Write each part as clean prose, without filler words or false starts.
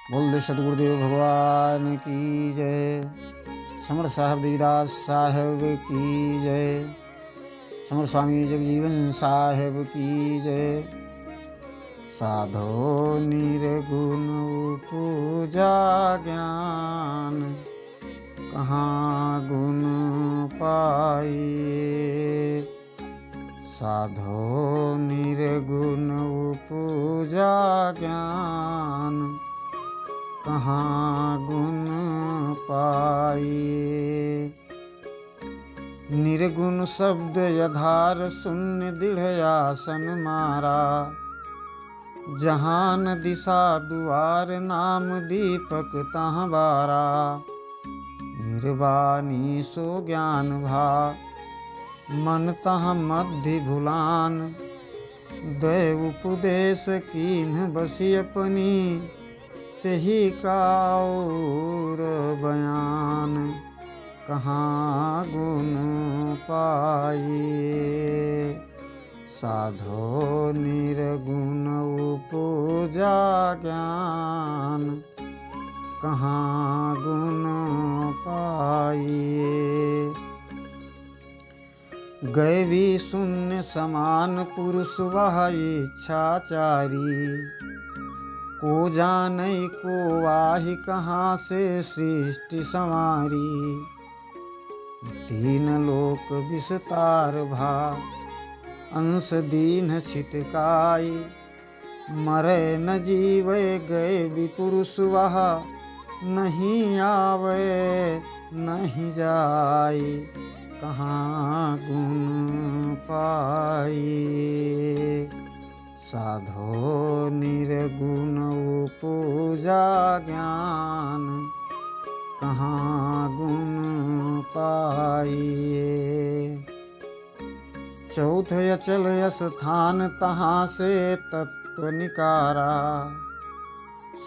बोल सतगुरुदेव भगवान की जय। समर साहब देवीदास साहब की जय। समर स्वामी जगजीवन साहब की जय। साधो निर्गुण पूजा ज्ञान, कहाँ गुण पाइए। साधो निर्गुण पूजा ज्ञान, कहाँ गुण पाइए। निर्गुण शब्द यधार शून्य दृढ़ आसन मारा, जहान दिशा दुआर नाम दीपक तहाँ बारा। निर्वाणी सो ज्ञान भा, मन तहाँ मध्य भुलान। दैव उपदेश कीन्ह बसी अपनी, तेही का और बयान। कहाँ गुण पाइए। साधो निर्गुण पूजा ज्ञान, कहाँ गुण पाइए। गए भी शून्य समान पुरुष वह इच्छाचारी, को जाने को वाहि कहाँ से सृष्टि संवारी। तीन लोक विस्तार भा, अंश दीन छिटकाई। मरे न जीवे गए विपुरुष वह, नहीं आवे नहीं जाई। कहाँ गुण पाइए। साधो निर्गुण पूजा ज्ञान, कहाँ गुण पाइए। चौथ अचल स्थान तहाँ से तत्व निकारा,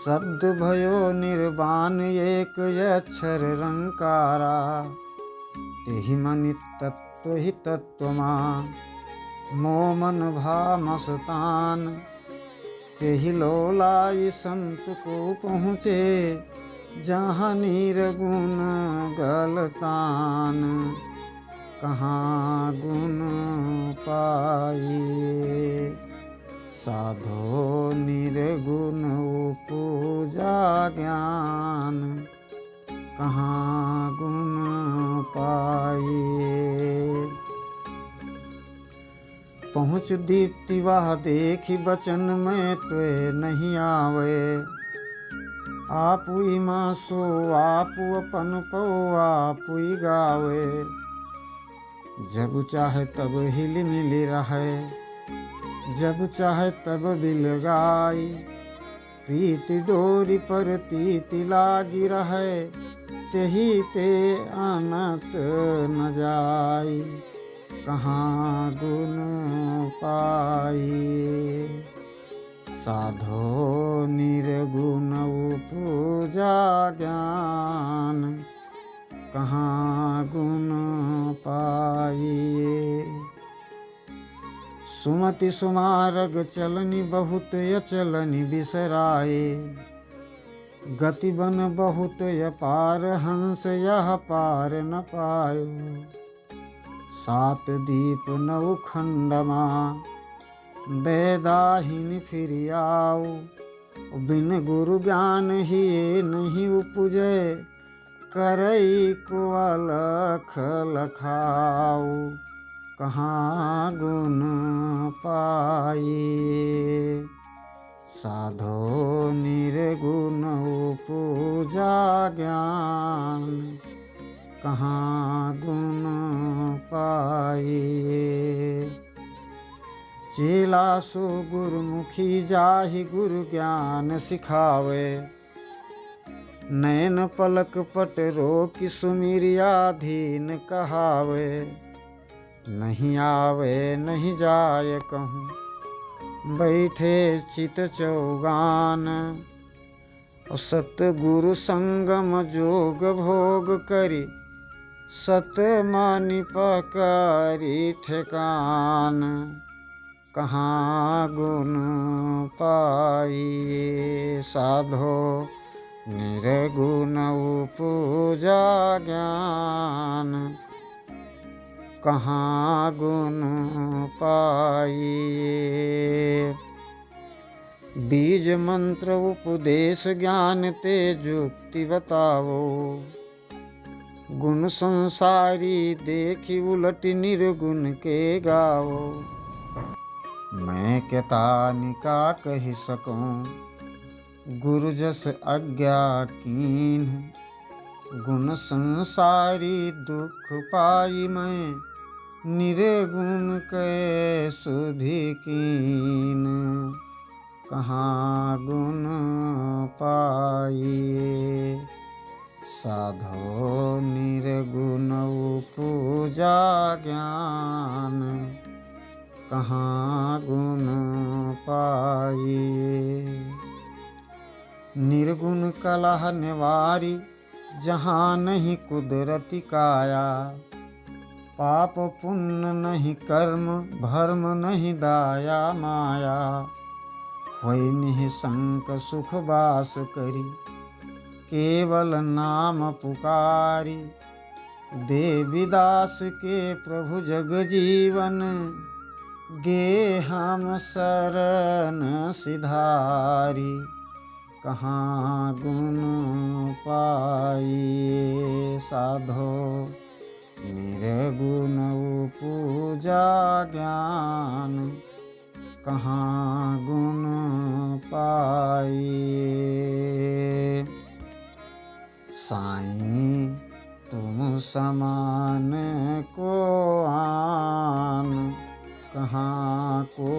शब्द भयो निर्वाण एक अक्षर रंकारा। तेहि मनि तत्व ही तत्वमा, मोमन भा मस्तान। तेहि लोलाई संत को पहुँचे, जहाँ निर्गुण गलतान। कहाँ गुण पाइए। साधो निर्गुण पूजा ज्ञान, कहाँ गुण पाइए। पहुँच दीप्ति वह देखी बचन में त्वे नहीं आवे। आपुई माँ सो आपु अपन पो आपुई गावे। जब चाहे तब हिल मिल रहे, जब चाहे तब बिल गाई। प्रीति डोरी पर तीति लागी रहे, तेही ते अनत न जाई। कहाँ गुण पाइए। साधो निर्गुण पूजा ज्ञान, कहाँ गुण पाइए। सुमति सुमारग चलनी बहुत अचलनी बिसराए। गति बन बहुत अपार हंस यह पार न पायो। सात दीप नौ खंडमा, बेदाहिन फिर आओ। बिन गुरु ज्ञान ही नहीं उपजे, करई को अलख लखाओ। कहाँ गुण पाइए। साधो निर्गुण पूजा ज्ञान, कहाँ गुण पाइए। चेला सो गुरुमुखी जाहि गुरु ज्ञान सिखावे। नैन पलक पट रोकि सुमिरियाधीन कहावे। नहीं आवे नहीं जाय कहूँ, बैठे चित चौगान। सतगुरु संगम जोग भोग करी, सत मानि पकड़ी ठेकान। कहाँ गुण पाइए। साधो निर्गुण उपजा ज्ञान, कहाँ गुण पाइए। बीज मंत्र उपदेश ज्ञान ते जुक्ति बताओ, गुण संसारी देखी उलट निर्गुण के गाओ। मैं क्यतानिका कही सकूं, गुरु जस आज्ञा कीन्ह, गुण संसारी दुख पाई मैं, निर्गुण कै सुधि कीन, कहाँ गुण पाइए। साधो निर्गुण उपजा ज्ञान, कहाँ गुण पाइए। निर्गुण कलह निवारी, जहाँ नहीं कुदरती काया। पाप पुण्य नहीं कर्म, भर्म नहीं दाया माया। होय निःशंक सुख वास करी, केवल नाम पुकारी। देवीदास के प्रभु जग जीवन, गे हम शरण सिधारी, कहाँ गुण पाइए। साधो निर्गुण उपजा ज्ञान, कहाँ गुण पाइए। साईं तुम समान को आन, कहाँ को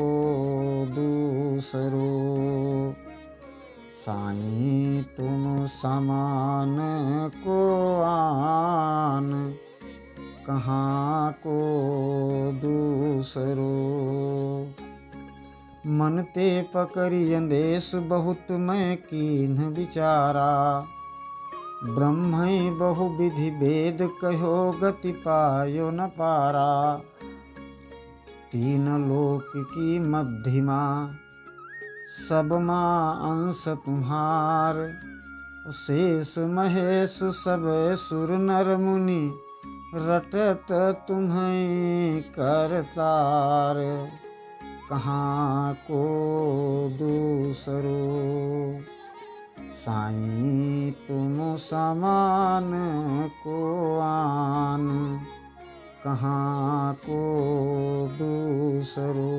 दूसरो। साईं तुम समान को आन, कहाँ को दूसरो। मन ते पकड़िय देश बहुत मैं कीन्ह विचारा। ब्रह्म बहुविधि वेद कहो गति पायो न पारा। तीन लोक की मध्यमा, सब माँ अंश तुम्हार। शेष महेश सब सुर नर मुनि, रटत तुम्हें करतार, कहाँ को दूसरो। साईं तुम समान को आन, कहाँ को दूसरो।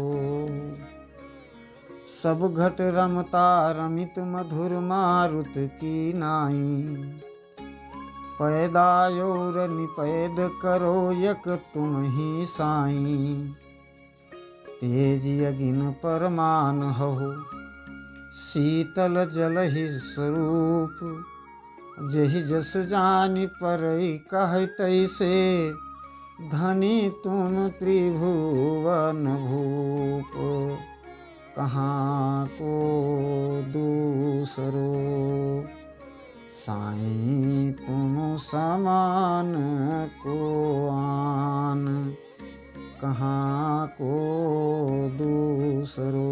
सब घट रमता रमित मधुर मारुत की नाई। पैदा और निपैद करो यक तुम ही साईं। तेज यगिन परमान हो, शीतल जल ही स्वरूप। जहि जस जानि परई कह तैसे, धनी तुम त्रिभुवन भूप, कहाँ को दूसरो। साईं तुम समान को आन, कहाँ को दूसरो।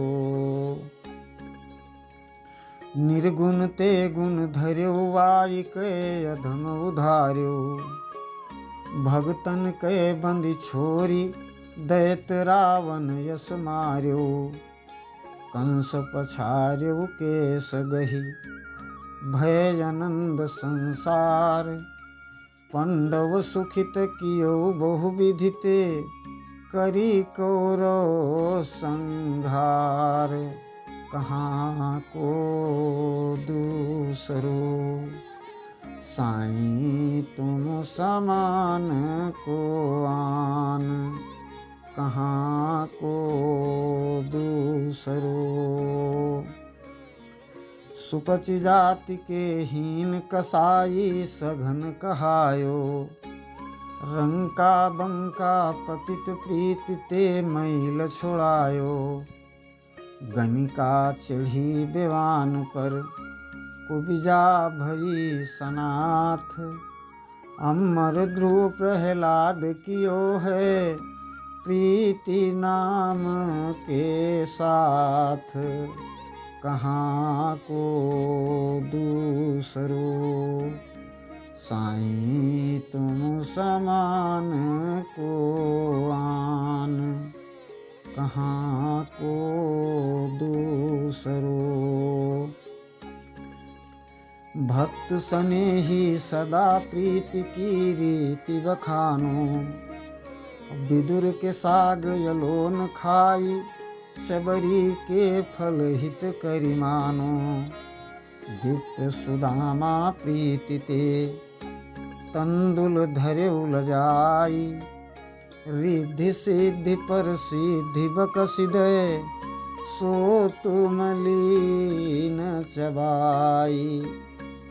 निर्गुण ते गुण धर्यो, वाई के अधम उधार्यो। भगतन के बंदी छोरी, दैत रावण यस मार्यो। कंस पछार्यो केस गही, भय आनंद संसार। पांडव सुखित कियो बहुविधि ते, करी कौरव संघार, कहाँ को दूसरो। साईं तुम समान को आन, कहाँ को दूसरो। सुपचि जाति के हीन कसाई सघन कहायो। रंका बंका पतित प्रीत ते मैल छुड़ायो। गनिका चढ़ी बेवान पर, कुबिजा भई सनाथ। अमर ध्रुव प्रहलाद कियो है, प्रीति नाम के साथ, कहाँ को दूसरो। दूसरो। साईं तुम समान को आन, कहाँ को दूसरो। भक्त स्नेही सदा प्रीति की रीति बखानो। विदुर के साग यलोन खाई, सबरी के फल हित करि मानो। दीप्त सुदामा प्रीति ते, तंदुल धर्यउ लजाई। रिद्धि सिद्धि पर सिद्धि बकसिदय, सो तुम लीन चबाई।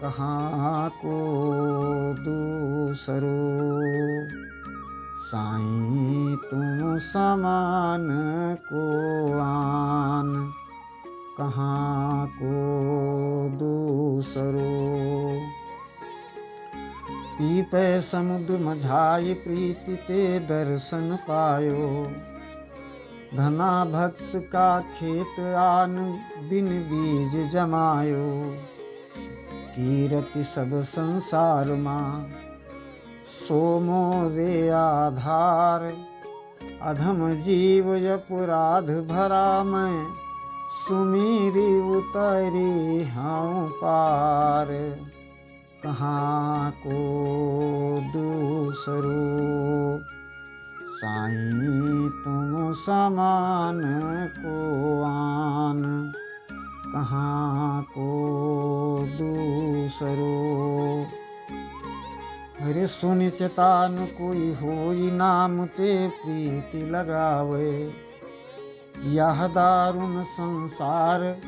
कहाँ को दूसरो। साईं तुम समान को आन, कहाँ को दूसरो। पीपै समुद्र मझाई प्रीति ते दर्शन पायो। धना भक्त का खेत आन, बिन बीज जमायो। कीरति सब संसार मां, सो मोरे आधार। अधम जीव अपराध भरा मैं, सुमीरी उतरी हाँ पार। कहाँ को दूसरो। साईं तुम समान को आन, कहाँ को दूसरो। अरे सुनि चेतान कोई होई, नाम ते प्रीति लगावे। यह दारुण संसार,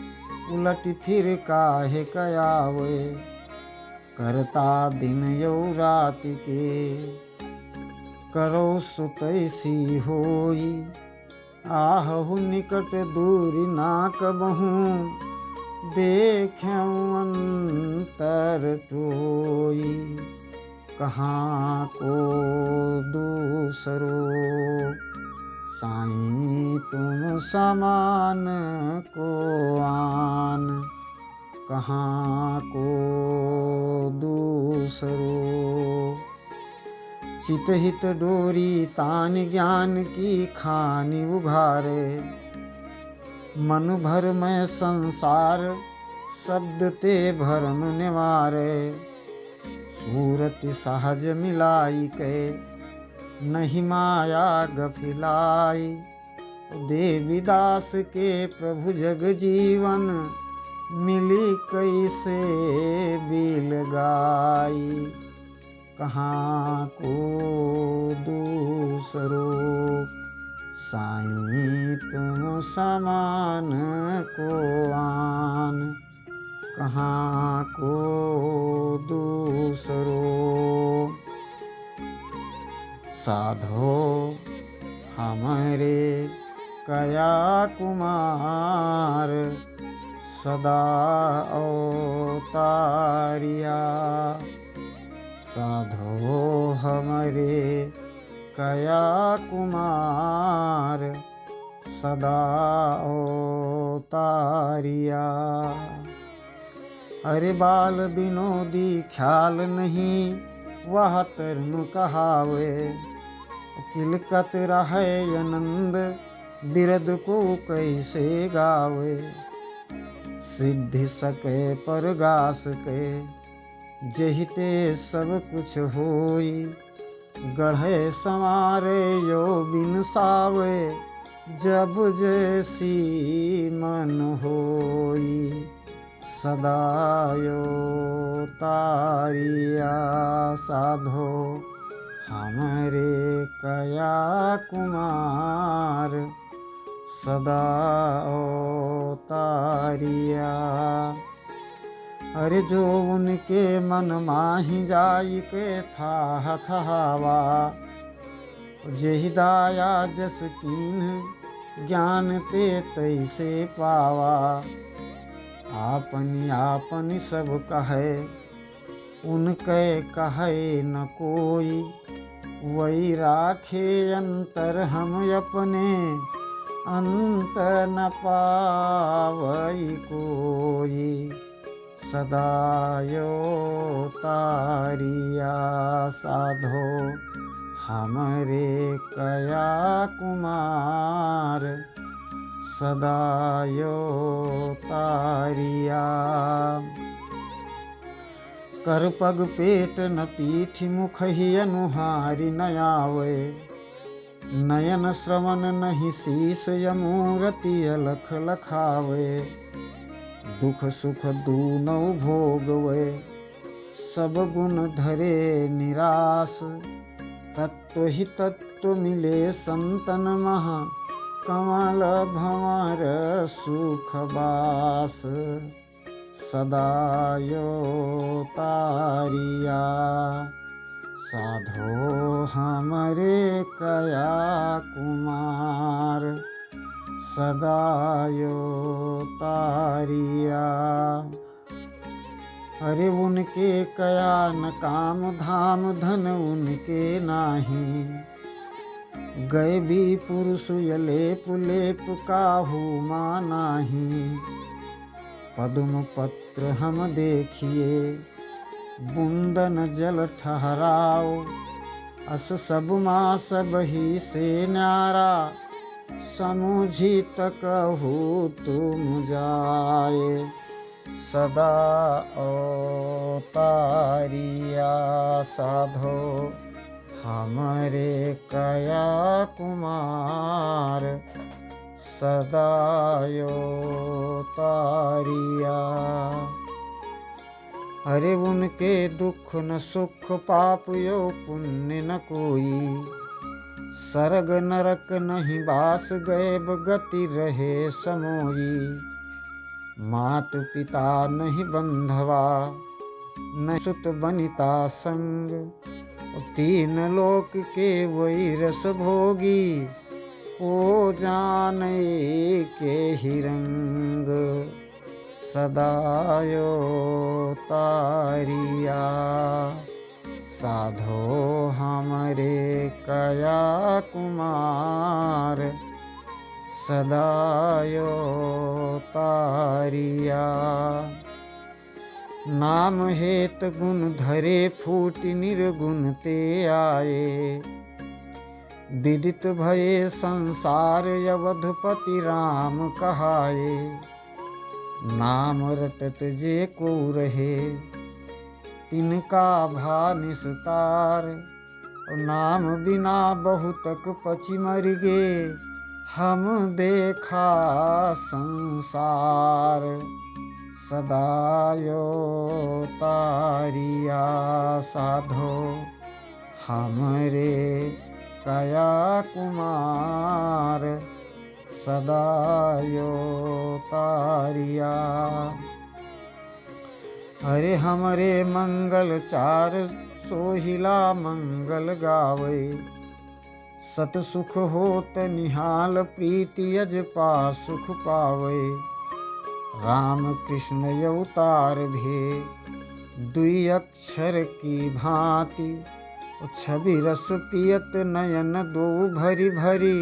उलट फिर काहे कयावे। करता दिन यौ राति के, करो सुतैसी होई। आहु निकट दूरी ना कबहूँ, देख्यं अंतर टोई। कहाँ को दूसरो। साईं तुम समान को आन, कहाँ को दूसरो। चितहित डोरी तान ज्ञान की खानी उघारे। मन भर में संसार, शब्द ते भरम निवारे। सूरत सहज मिलाई के, नहीं माया गफिलाई। देवीदास के प्रभु जग जीवन, मिली कैसे बिल गाई। कहाँ को दूसरो। साईं तुम समान को आन, कहाँ को दूसरो। साधो हमारे कया कुमार, सदा अवतारिया। साधो हमारे कया कुमार, सदा अवतारिया। अरे बाल विनोदी ख्याल नहीं, वह तरुण कहावे। किलकत रहे आनंद, बिरद को कैसे गावे। सिद्धि सके पर गा सके, जहिते सब कुछ होई। गढ़े संवारे यो बिन सावे, जब जैसी मन होई। सदा यो तारिया। साधो हमारे कया कुमार, सदा अवतारिया। अरे जो उनके मन माही जाई के था थहावा। जेहि दाया जस कीन, ज्ञान ते तैसे पावा। आपनी आपनी सब कहे, उनके कहे न कोई। वही राखे अंतर हम अपने, अंत न पावई कोई। सदायो तारिया साधो हमरे कया कुमार सदायो तारिया। कर पग पेट न पीठ मुख ही अनुहारी न आवे, नयन श्रवण नहीं शीस यमूरति अलख लखावे। दुख सुख दूनौ भोगवे सब गुण धरे निरास, तत्व ही तत्व मिले संतन महा कमल भंवर सुख बास सदायो तारिया साधो हमरे कया कुमार सदायो तारिया। अरे उनके कया न काम धाम धन उनके नाही, गए भी पुरुष यलेप लेप काहू मानाही। पद्म पत्र हम देखिए बुंदन जल ठहराओ, अस सब माँ सब ही से न्यारा समुझी तकहु तुम जाए सदा तारिया साधो हमरे कया कुमार सदायो तारिया। अरे उनके दुख न सुख पाप यो पुण्य न कोई, सरग नरक नहीं बास गए गति रहे समोई। मात पिता नहीं बंधवा न सुत बनिता संग, तीन लोक के वही रस भोगी को जाने के ही रंग सदायो तारिया साधो हमरे कया कुमार सदायो तारिया। नाम हेत गुण धरे फूट निर्गुण ते आए, विदित भये संसार अवधपति राम कहाए। नाम रटत जे को रहे तिनका भा निस्तार, नाम बिना बहुतक पचि मर गे हम देखा संसार सदायो तारिया साधो हमरे कया कुमार सदायो तारिया। हरे हमरे मंगल चार सोहिला मंगल गावे, सत सुख होत निहाल प्रीति अजपा सुख पावे। राम कृष्ण अवतार भे दुई अक्षर की भांति, छवि रस पियत नयन दो भरी भरी,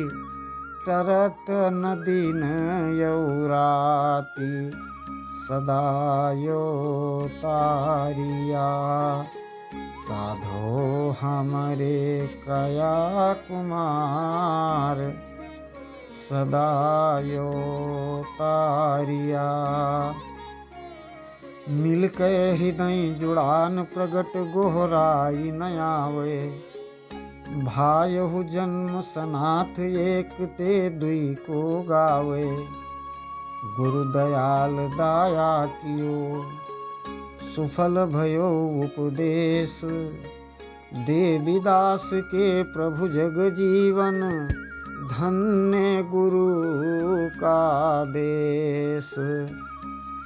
तरत नदी यौराती सदायो तारिया साधो हमरे कया कुमार सदायो तारिया। मिलके हृदय जुड़ान प्रगट गोहराई न आवे, भायहु जन्म सनाथ एक ते दुई को गावे। गुरु दयाल दाया कियो सुफल भयो उपदेश, देवीदास के प्रभु जग जीवन धन्य गुरु का देश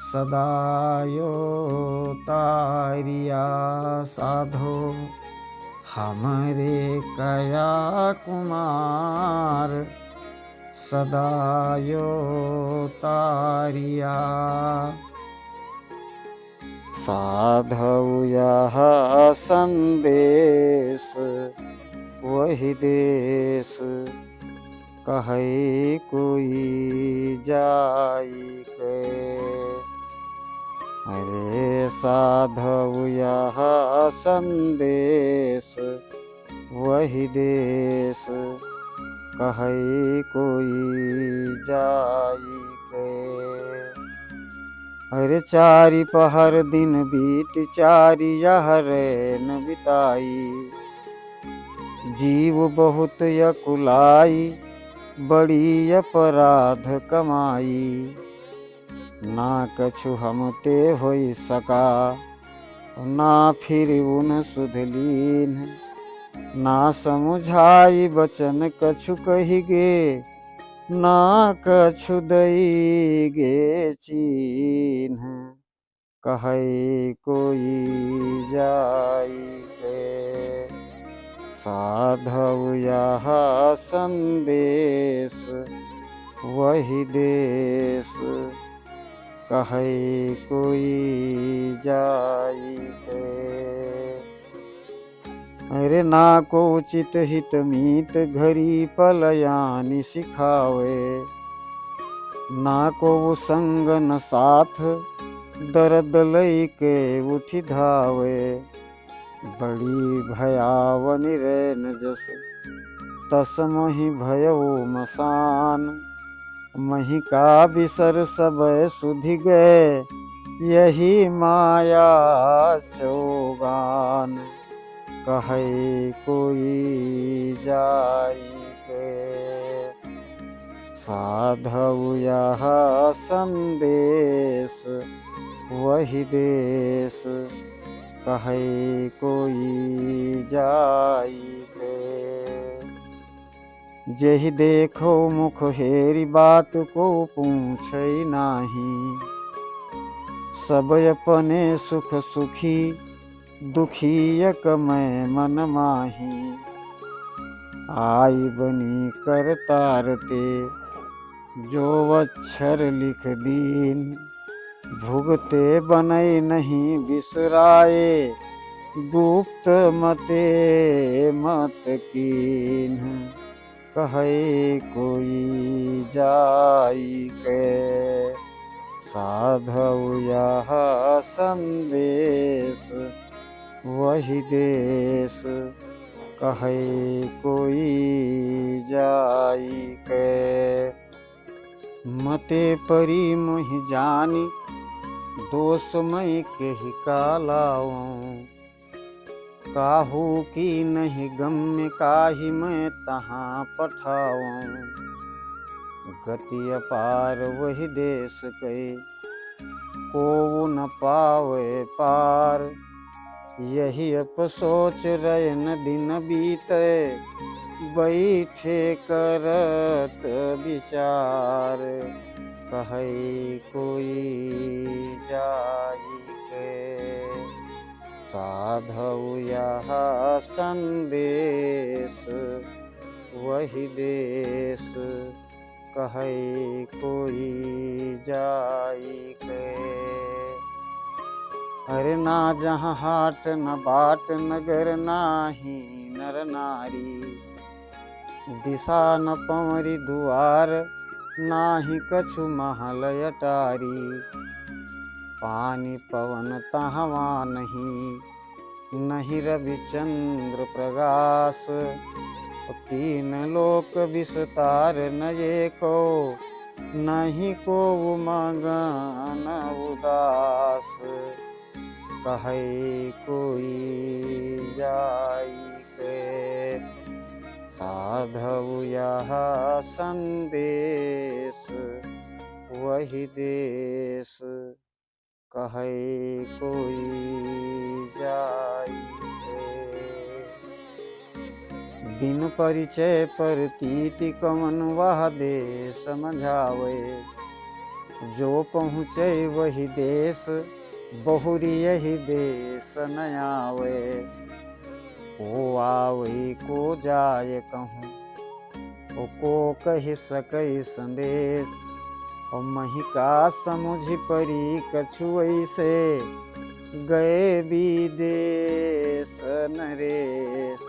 सदायो तारिया साधो हमरे कया कुमार सदायो तारिया। साधु यह संदेश वही देश, कहे कोई जाई के। अरे साधु यह संदेश वही देश, कहै कोई जाई के। अरे चारि पहर दिन बीत चारि यह रैन बिताई, जीव बहुत यकुलाई बड़ी अपराध कमाई। ना कछु हम ते होई सका, ना फिर उन सुध लीन, ना समुझाई बचन कछु कही गे, ना कछु दई गे चीन्ह, कहै कोई जाई के। साधु यह संदेश वही देश, कहै कोई जाई के। अरे ना को उचित हित मीत घरी पलयानि सिखावे, ना को संग न साथ दर्द लई के उठी धावे। बड़ी भयावनि रैन जस तस मोहि भयउ मसान, मही का बिसर सब सुधि गए, यही माया चौगान, कहै कोई जाई के। साधु यह संदेश वही देश, कहै कोई जाई के। जेहि देखो मुख हेरी बात को पूछै नाही, सब अपने सुख सुखी दुखी एक मैं मन माही। आई बनी कर तारते जो अक्षर लिख दीन, भुगते बनई नहीं बिसराए, गुप्त मते मत कीन्ह, कहै कोई जाई के। साधु यह संदेश वही देश, कहै कोई जाई के। मते परी मोहि जानी दोष मैं केहि का लाऊं, काहू की नहीं गम्य काहि मैं तहाँ पठाऊं। गति अपार वही देश के को न पावे पार, यही अपसोच रैन दिन बीते, बैठे करत विचार, कहै कोई जाई के। साधु यह संदेश वही देश, कहै कोई जाई के। अरे ना जहाँ हाट न बाट नगर नाही नर नारी, दिशा न पवरी दुआर नाही कछु महल अटारी। पानी पवन तहवा नहीं, नहीं रविचंद्र प्रकाश, तीन लोक विस्तार न ये को, नहीं को मगन उदास, कहै कोई जाई के। साधु यह संदेश वही देश, कहै कोई जाई के। बिन परिचय प्रतीति कवन वह देश समझावे, जो पहुँचे वही देश बहुरी यही देश न आवे। को आवे को जाय कहूँ, ओ को कहि सकै संदेश, और मही का समुझ परी कछु ऐसे, गए विदेश नरेश,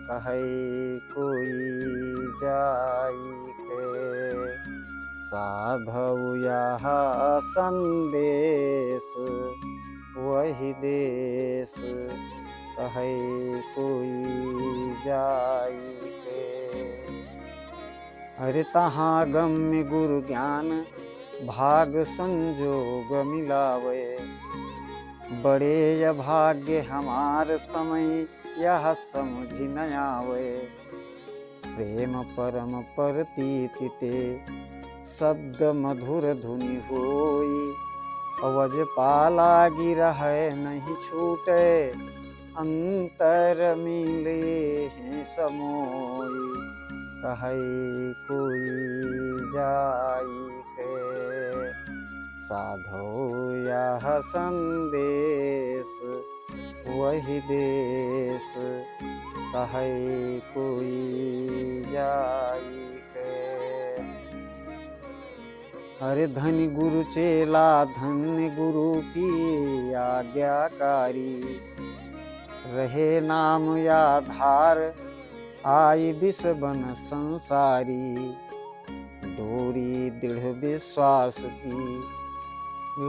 कहै कोई जाई के। साधु यह संदेश वही देश कहे कोई जाई के। अरे तहाँ गम्य गुरु ज्ञान भाग संजोग मिलावे, बड़े अभाग्य हमार समय यह समझ न आवे। प्रेम परम परतीति ते शब्द मधुर धुनि होई, अवज पाला गिरह नहीं छूटे, अंतर मिले हैं समोई कहे कोई जाई के। साधो यह संदेश वही देश कहे कोई जाई के। अरे धनी गुरु चेला धन्य गुरु की आज्ञाकारी, रहे नाम या धार आई विष बन संसारी। डोरी दृढ़ विश्वास की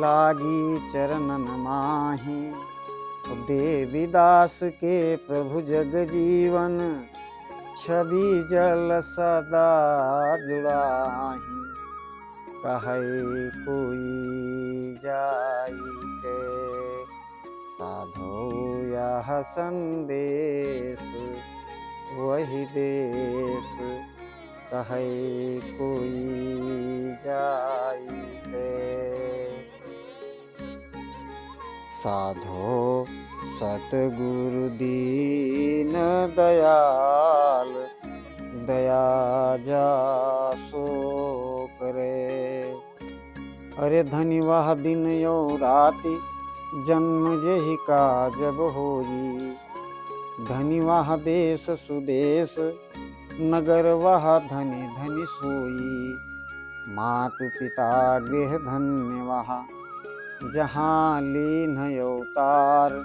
लागी चरणन माही, देवीदास के प्रभु जग जीवन छवि जल सदा जुड़ाही कहे कोई जाई के। साधो यह संदेश वही देश कहे कोई जाई के। साधो सतगुरु दीन दयाल, दया जासो करे। अरे धनी वह दिन यो राति जन्म यही का जब होई। धनी वह देश सुदेश नगर वह धनी धनी सोई। मातु पिता गृह धन्य वहाँ जहाँ लीन अवतार।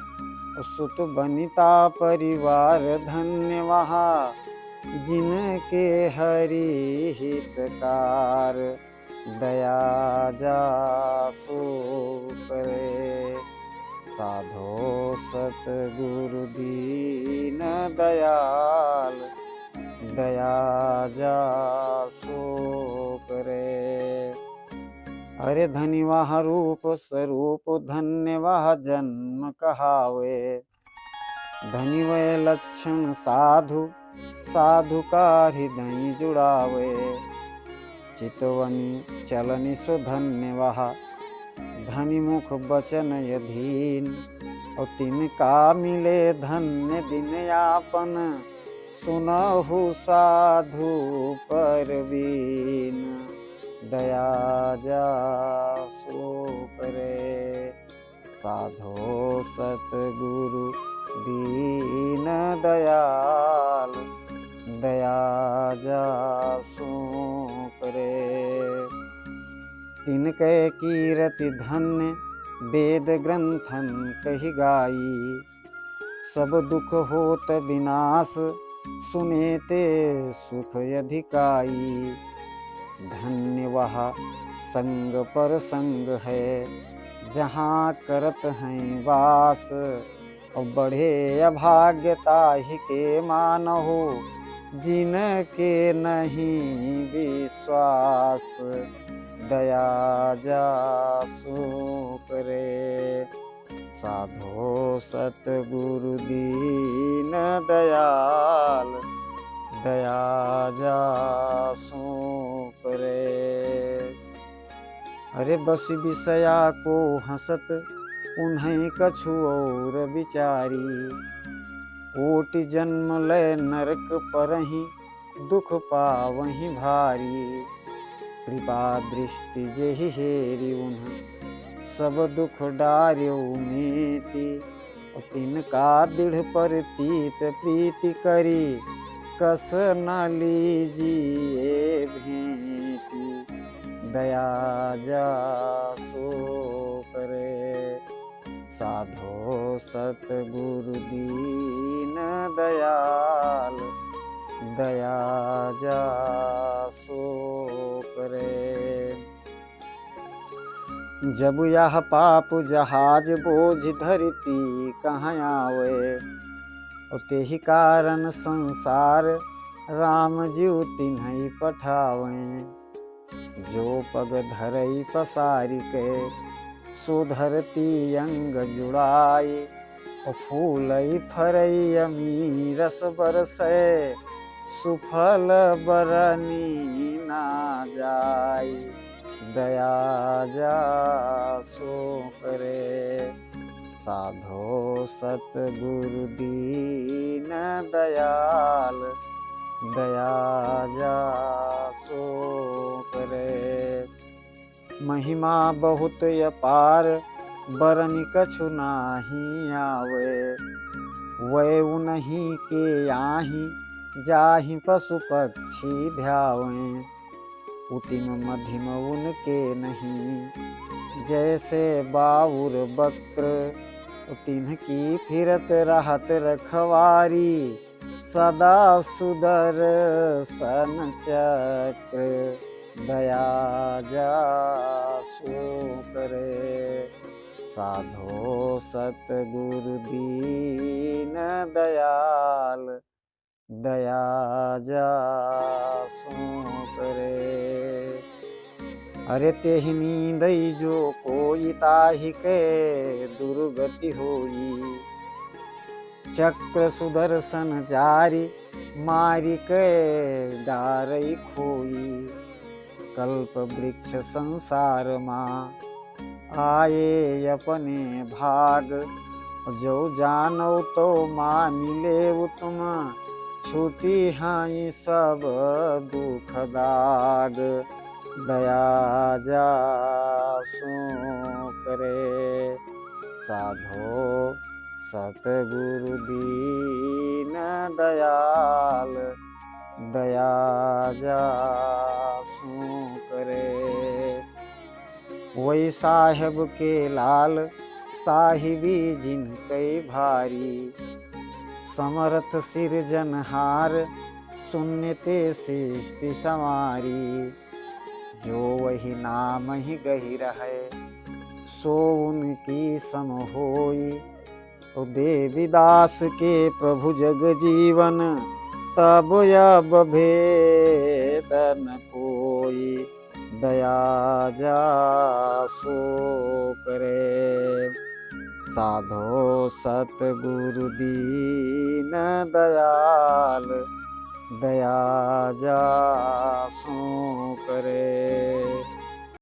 सुत बनिता परिवार धन्य वहाँ जिनके हरि हितकार। दया जासो करे। साधो सतगुरु दीन दयाल, दया जासो करे। अरे धनी वह रूप स्वरूप धन्य वह जन्म कहावे। धनी वह लक्षण साधु साधु का हृदय जुड़ावे। चितवनी चलनि सुधन्य वह धनी मुख बचन यधीन। और तिनका मिले धन्य दिन यापन सुनहु साधु परवीन। दया जासो करे। साधो सतगुरु दीन दयाल, दया जासो करे। तिनके कीरति धन्य वेद ग्रंथन कही गाई। सब दुख होत विनाश सुनेते सुख अधिकाई। धन्य वह संग पर संग है जहाँ करत हैं वास। और बढ़े अभाग्यता ही के मानहो जिनके नहीं विश्वास। दया जासो करे। साधो सतगुरु दीन दयाल, दया जासो करे। अरे बस विषया को हंसत उन्हें कछु और विचारी। कोटि जन्म लय नरक परहि दुख पावहि भारी। कृपा दृष्टि जेहि हेरि उन्ह सब दुख डार्यो मेति। तिनका दृढ़ परतीत प्रीति करी कस न लीजिए भेंति। दया जासो करे। साधो सतगुरु दीन दयाल, दया जासो करे। जब यह पाप जहाज बोझ धरती कहाँ आवे, और तेहि कारण संसार राम जीव तिन्हई पठावे। जो पग धरई पसारी के सो धरती अंग जुड़ाई, और फूलई फरई अमी रस बरसै सुफल बरनी ना जाई। दया जा सो करे साधो सतगुरु दीन दयाल, दया जा सो करे। महिमा बहुत अपार बरनि कछु नाही आवे, वै उन्हीं के आही जाहि पशु पक्षी ध्यावें। उतिम मध्यम उनके नहीं, जैसे बाउर बक्र तिन्हकी फिरत रहत रखवारी। सदा सुदर्शन चक्र दया जा सो करे। साधो सतगुरु दीन दयाल, दया जा सो करे। अरे तेहि नींदई जो कोई ताहि के दुर्गति होई। चक्र सुदर्शन जारी मारी के डारई खोई। कल्प वृक्ष संसार माँ आए अपने भाग, जो जानो तो माँ मिले तुम छूटी हाई सब दुख दाग। दया जा सो करे साधो सतगुरु दीन दयाल, दया जा सो करे। वही साहेब के लाल साहिबी जिन कई भारी। समर्थ सिरजनहार सुनते सृष्टि समारी। जो वही नाम ही गही रहे सो उनकी सम होई। देवीदास के प्रभु जग जीवन तब अब भेद न कोई। दया जा सो करे साधो सतगुरु दीन दयाल, दया जा सो करे।